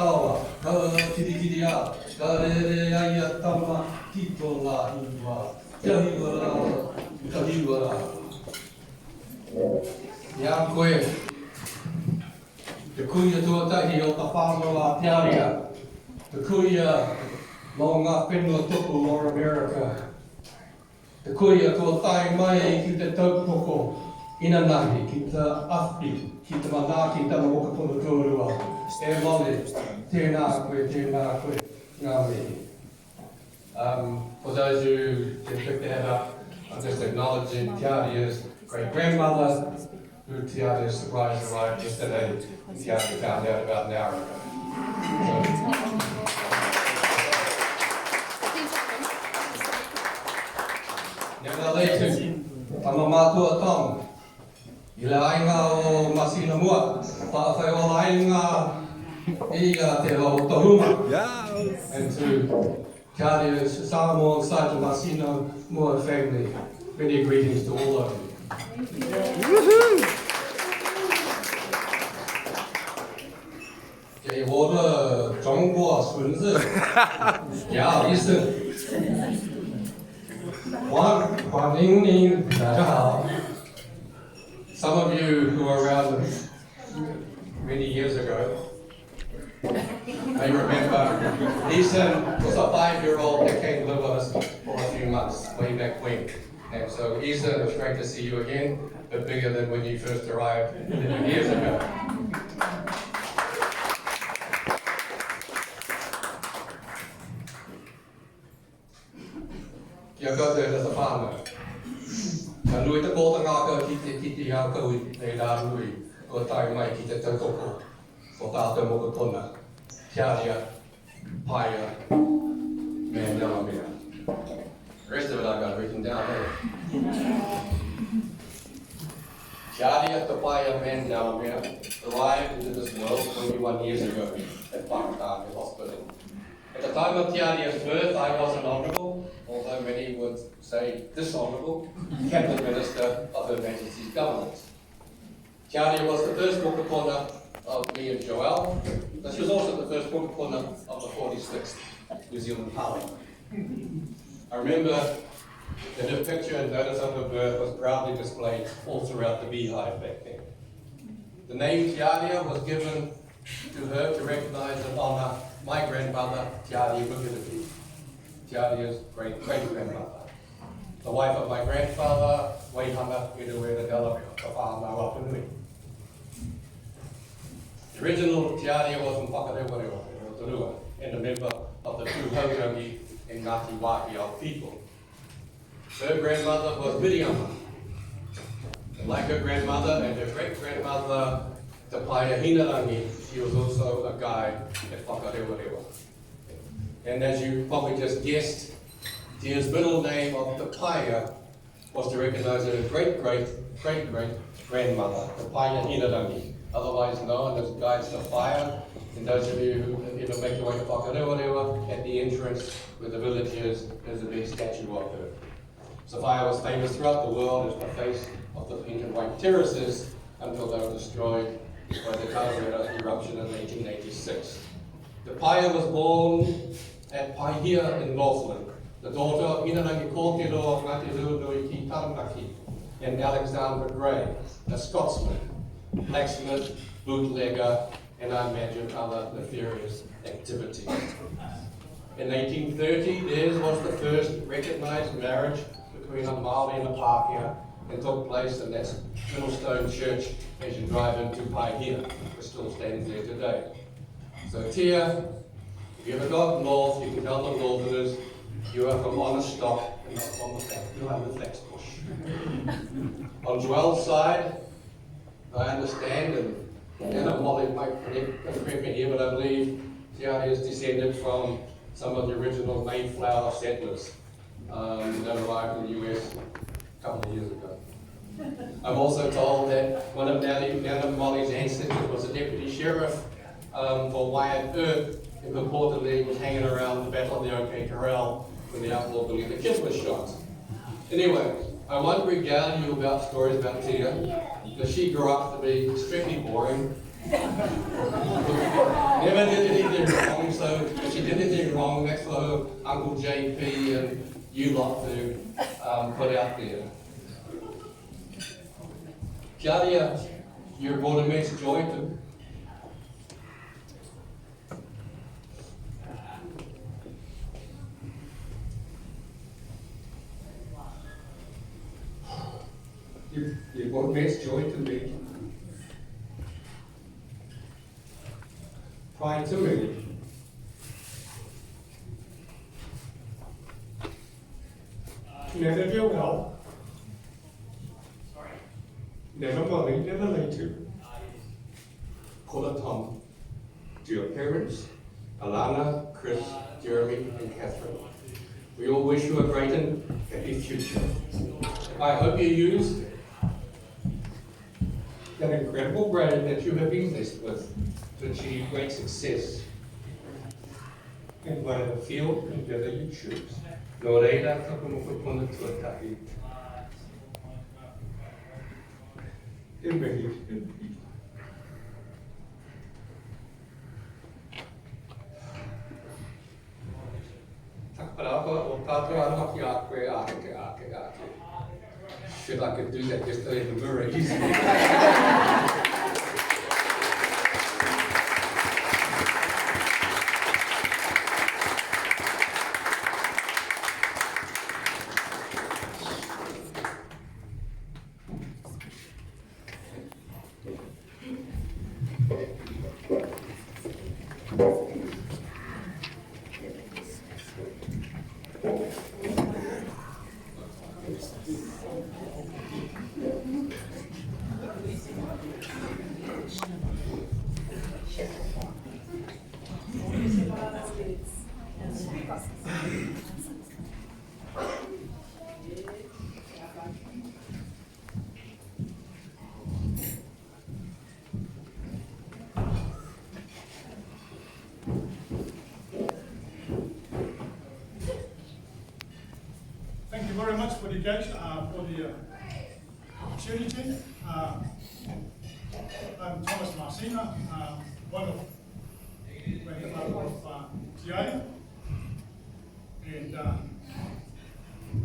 tawa, ka tirikiria, ka re aia tama, tito la iwa, kahiwara. Ia koe, te kuia tuatahi o ta whānau Tiaria, te kuia mō ngā whenua tupu o America, te kuia kua tai mai ki te taupoko inanahi, ki te awhi, ki te manaaki tana mokapono tōrua, e mole, tēnā koe, ngā mihi. For those who didn't pick their head up, I'm just acknowledging Tiaria's great-grandmother, who Tiaria surprised arrived yesterday. Tiaria found out about an hour ago. Nena leitu, tama mātua tong. I le ainga o Masina Mua, whawhai o ainga I te o Tahuma. And to Tiaria's Samoan side of Masina Mua family, many greetings to all of you. Okay, 我的中国孙子，叫一声，欢迎您，大家好。Some of you who were around many years ago may remember Ethan was a 5-year-old that came to live with us for a few months way back when. And so Ethan, it's great to see you again, but bigger than when you first arrived 11 years ago. Kia koutou te whānau. Ka nui te kōta ngākau ki te hākau I te rā nui o tai mai ki te tautoko o tātou mokotona, Tiaria, Paia, me Delamere. The rest of it I've got written down there. Tiaria te Paia man Delamere arrived into this world 21 years ago at Whakatane Hospital. At the time of Tiaria's birth, I was an honourable, although many would say dishonourable, cabinet minister of Her Majesty's government. Tiaria was the first mokopuna of me and Joel, but she was also the first mokopuna of the 46th New Zealand Parliament. I remember that her picture and notice of her birth was proudly displayed all throughout the beehive back then. The name Tiaria was given to her to recognise and honour my grandmother, Tiaria Tuariki, Tiaria's great-grandmother, the wife of my grandfather, Waihana Edawera Delamere, the whānau Apunui. The original Tiaria was from Whakarewareo, Rotorua, and a member of the Tuariki and Ngāti Wāhi people. Her grandmother was Miriama, and like her grandmother and her great-grandmother, Te Paia Hinarangi, she was also a guide at Whakarewareo. And as you probably just guessed, Tia's middle name of Te Paia was to recognise her great-great-great-grandmother, Te Paia Hinarangi, otherwise known as Guides to Fire. And those of you who ever make your way to Whakarewareo, at the entrance where the village is, there's a big statue of her. Sophia was famous throughout the world as the face of the pink and white terraces until they were destroyed by the Tiaria eruption in 1886. The Paia was born at Paihia in Northland, the daughter of Inarangi Kōtiro of Ngāti Ruanui ki Taranaki, and Alexander Gray, a Scotsman, blacksmith, bootlegger, and I imagine other nefarious activities. In 1830, theirs was the first recognised marriage between a Māori and a Pākehā, and took place in that little stone church as you drive into Paihia, which still stands there today. So Tia, if you ever got north, you can tell the northerners you are from honest stock and not from the flax bush. On Joel's side, I understand, and Anna Molly might correct me here, but I believe Tiaria is descended from some of the original Mayflower settlers that arrived in the US a couple of years ago. I'm also told that one of Nana Molly's ancestors was a deputy sheriff for Wyatt Earp, who purportedly was hanging around the Battle of the OK Corral when the outlaw Billy the Kid was shot. Anyway, I won't regale you about stories about Tia, because she grew up to be extremely boring. Never did anything anything wrong, so if she did anything wrong, that's for her Uncle JP and you lot to put out there. Tiaria, you brought immense joy to you brought immense joy to me. Prior to me, never feel well, never worry, never later. Call a Tom to your parents, Alana, Chris, Jeremy, and Catherine. We all wish you a great and happy future. I hope you use that incredible brain that you have been blessed with to achieve great success in whatever field and endeavor you choose. Nō reira, ka puna tuatahi. E mihi. Takaparawa o tātou anamaki a koe ake. Shit, I could do that just in the mirror easily. Thank you very much for the occasion, for the opportunity. I'm Thomas Marcina, one of Tiaria, and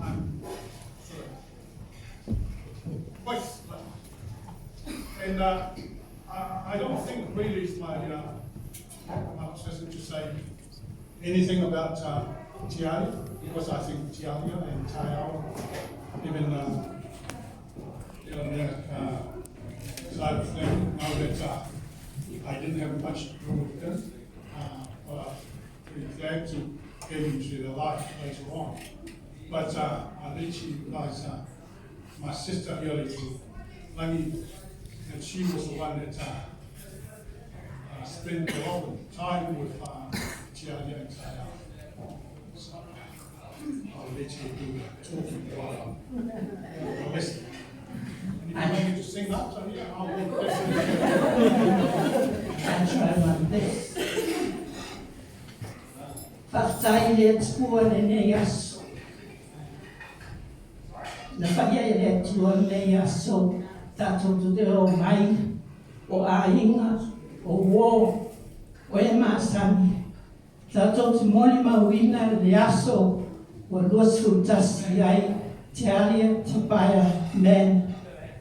I'm sort of quite, and I don't think really it's my position to say anything about Tiaria, because I think Tiaria and Tiaria, even Delamere side of things, know that I didn't have much to do with them, but I'm pretty glad to get into their life later on. But I let you guys, my sister earlier, Leitulagi, and she was the one that spent a lot of time with Tiaria and Tiaria. So I'll let you do the talking while I'm listening. And if you want me to sing up, so yeah, I'll I'll try one this. Whakataile tua nei aso. Na whaia tua nei aso, tātou tu te o mai, o ainga, o wō, o e māsani. Tātou te moli mawina le aso, o luasu tasi ai, Tiaria, Tipaya, men,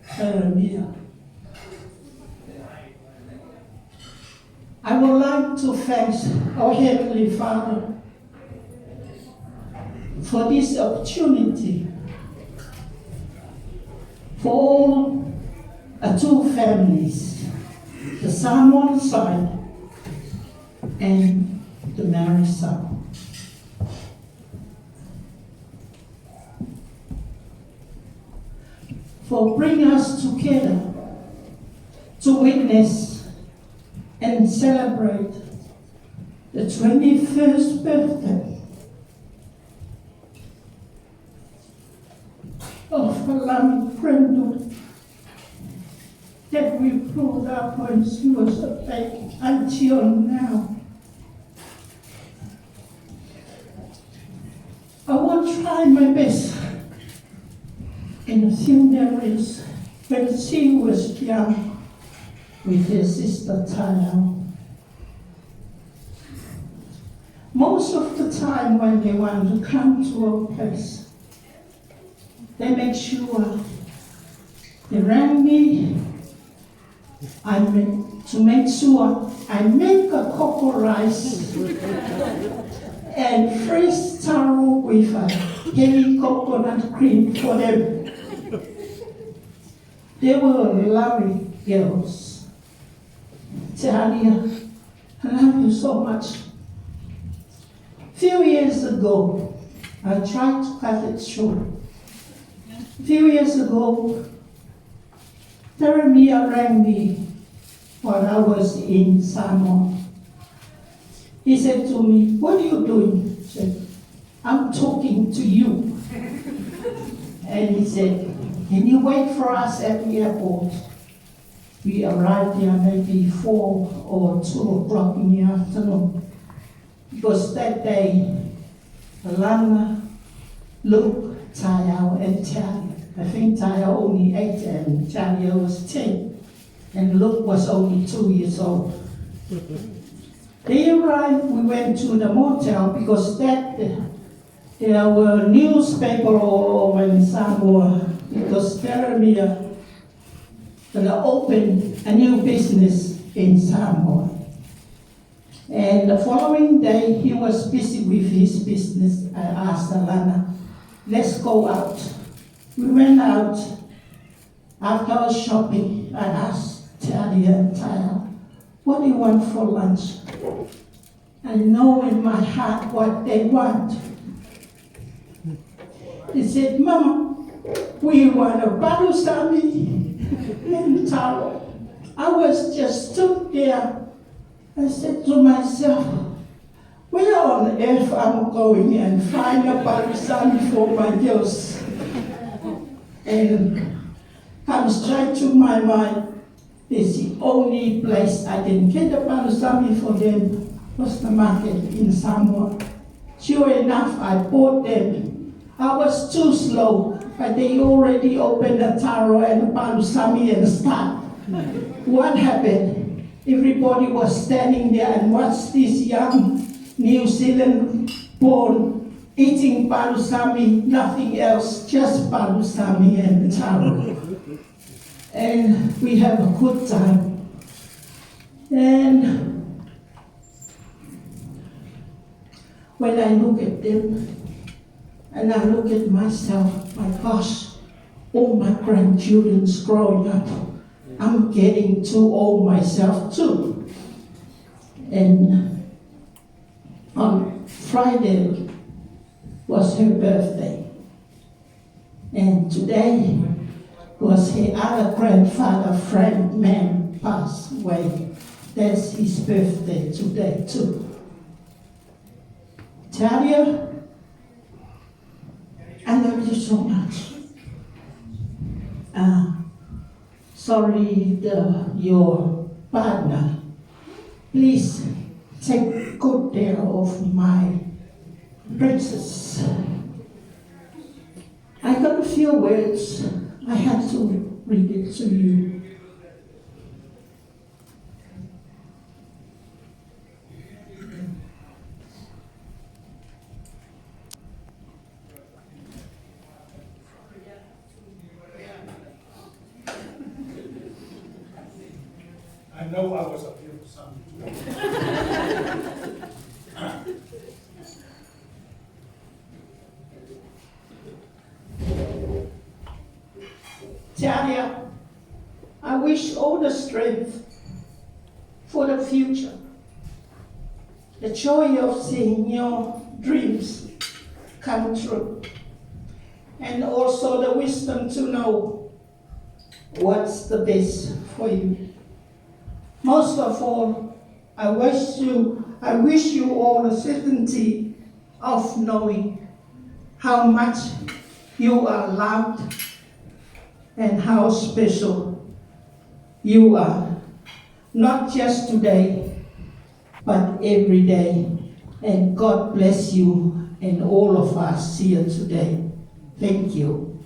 Karamia. I would like to thank our Heavenly Father for this opportunity for all two families, the Samoan side and the Maori side. For bringing us together to witness and celebrate the 21st birthday of Kalami Prendo that we brought up when she was a baby until now. I will try my best in a few memories when she was young with her sister Tiaria. Most of the time when they want to come to a place, they make sure they rang me. To make sure I make a cocoa rice and fresh taro with a heavy coconut cream for them. They were lovely girls. Tiaria, I love you so much. Few years ago, I tried to cut it short. Few years ago, Delamere rang me while I was in Samoa. He said to me, "What are you doing?" I said, "I'm talking to you." And he said, "Can you wait for us at the airport?" We arrived there maybe 4 or 2 o'clock in the afternoon. Because that day, Alana, Luke, Tayo, and Tiaria. I think Tayo only 8 and Tiaria was 10. And Luke was only 2 years old. They arrived, we went to the motel because there were newspapers all over in Samoa because Delamere opened a new business in Samoa. And the following day, he was busy with his business. I asked Alana, "Let's go out." We went out. After our shopping, I asked Tiaria and Tayo, "What do you want for lunch?" I know in my heart what they want. He said, "Mama, we want a balusami and taro." I was just stood there. I said to myself, where on earth I'm going and find a balusami for my girls? And comes straight to my mind, it's the only place I can get a balusami for them was the market in Samoa. Sure enough, I bought them. I was too slow, but they already opened the taro and the balusami and start. What happened? Everybody was standing there and watched this young New Zealand born eating balusami, nothing else, just balusami and taro. And we have a good time. And when I look at them and I look at myself, my gosh, all my grandchildren's growing up. I'm getting too old myself too. And on Friday was her birthday. And today was her other grandfather, Frank Man, passed away. That's his birthday today too. Tiaria, I love you so much. Sorry, your partner. Please take good care of my princess. I got a few words. I have to read it to you. I know I was up here for something. Tiaria, I wish all the strength for the future, the joy of seeing your dreams come true, and also the wisdom to know what's the best for you. Most of all, I wish you all the certainty of knowing how much you are loved and how special you are, not just today, but every day. And God bless you and all of us here today. Thank you.